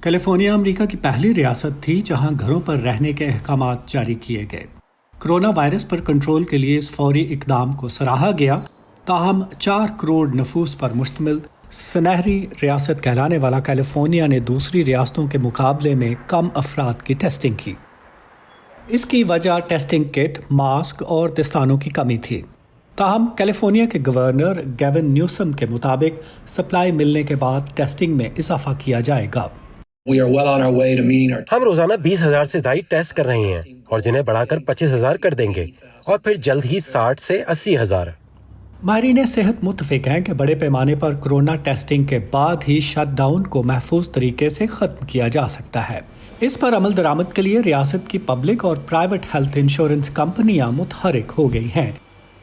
California امریکہ کی پہلی ریاست تھی جہاں گھروں پر رہنے کے احکامات جاری کیے گئے۔ کرونا وائرس پر کنٹرول کے لیے اس فوری اقدام کو سراہا گیا، تاہم 4 کروڑ نفوس پر مشتمل سنہری ریاست کہلانے والا کیلیفورنیا نے دوسری ریاستوں کے مقابلے میں کم افراد کی ٹیسٹنگ کی۔ اس کی وجہ ٹیسٹنگ کٹ، ماسک اور دستانوں کی کمی تھی۔ تاہم کیلیفورنیا کے گورنر گیون نیوسم کے مطابق سپلائی ملنے کے بعد ٹیسٹنگ میں اضافہ کیا جائے گا۔ ہم روزانہ 20,000 سے زائد ٹیسٹ کر رہے ہیں اور جنہیں بڑھا کر 25,000 کر دیں گے اور پھر جلد ہی 60 سے 80,000۔ ماہرین صحت متفق ہیں کہ بڑے پیمانے پر کورونا ٹیسٹنگ کے بعد ہی شٹ ڈاؤن کو محفوظ طریقے سے ختم کیا جا سکتا ہے۔ اس پر عمل درآمد کے لیے ریاست کی پبلک اور پرائیویٹ ہیلتھ انشورنس کمپنیاں متحرک ہو گئی ہیں،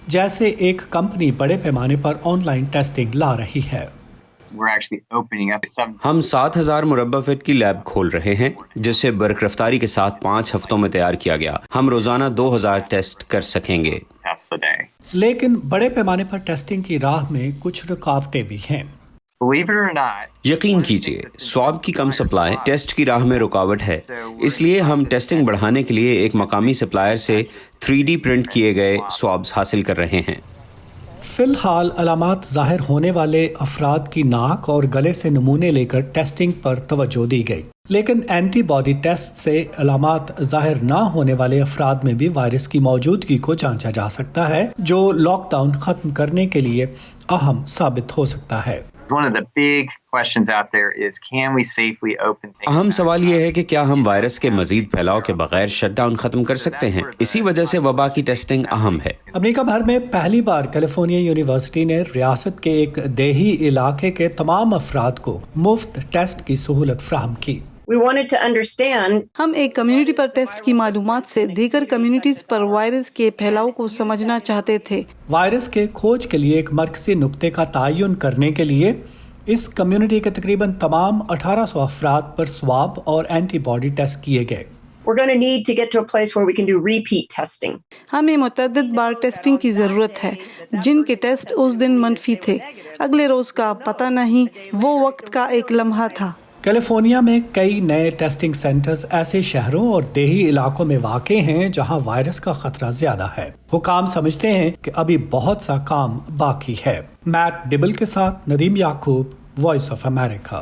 جیسے ایک کمپنی بڑے پیمانے پر آن لائن ٹیسٹنگ لا رہی ہے۔ ہم 7,000 مربع فٹ کی لیب کھول رہے ہیں، جسے برق رفتاری کے ساتھ 5 ہفتوں میں تیار کیا گیا۔ ہم روزانہ 2,000 ٹیسٹ کر سکیں گے۔ لیکن بڑے پیمانے پر ٹیسٹنگ کی راہ میں کچھ رکاوٹیں بھی ہیں۔ یقین کیجیے، سواب کی کم سپلائی ٹیسٹ کی راہ میں رکاوٹ ہے، اس لیے ہم ٹیسٹنگ بڑھانے کے لیے ایک مقامی سپلائر سے 3D پرنٹ کیے گئے سوابز حاصل کر رہے ہیں۔ فی الحال علامات ظاہر ہونے والے افراد کی ناک اور گلے سے نمونے لے کر ٹیسٹنگ پر توجہ دی گئی، لیکن اینٹی باڈی ٹیسٹ سے علامات ظاہر نہ ہونے والے افراد میں بھی وائرس کی موجودگی کو جانچا جا سکتا ہے، جو لاک ڈاؤن ختم کرنے کے لیے اہم ثابت ہو سکتا ہے۔ اہم سوال یہ ہے کہ کیا ہم وائرس کے مزید پھیلاؤ کے بغیر شٹ ڈاؤن ختم کر سکتے ہیں؟ اسی وجہ سے وبا کی ٹیسٹنگ اہم ہے۔ امریکہ بھر میں پہلی بار کیلیفورنیا یونیورسٹی نے ریاست کے ایک دیہی علاقے کے تمام افراد کو مفت ٹیسٹ کی سہولت فراہم کی۔ ہم ایک کمیونٹی پر ٹیسٹ کی معلومات سے دیگر کمیونٹیز پر وائرس کے پھیلاؤ کو سمجھنا چاہتے تھے۔ وائرس کے کھوج کے لیے ایک مرکزی نقطے کا تعین کرنے کے لیے اس کمیونٹی کے تقریباً تمام 1800 افراد پر سواب اور اینٹی باڈی ٹیسٹ کیے گئے۔ ہمیں متعدد بار ٹیسٹنگ کی ضرورت ہے۔ جن کے ٹیسٹ اس دن منفی تھے، اگلے روز کا پتہ نہیں، وہ وقت کا ایک لمحہ تھا۔ کیلیفورنیا میں کئی نئے ٹیسٹنگ سینٹرز ایسے شہروں اور دیہی علاقوں میں واقع ہیں جہاں وائرس کا خطرہ زیادہ ہے۔ حکام سمجھتے ہیں کہ ابھی بہت سا کام باقی ہے۔ میٹ ڈبل کے ساتھ ندیم یعقوب، وائس آف امریکہ۔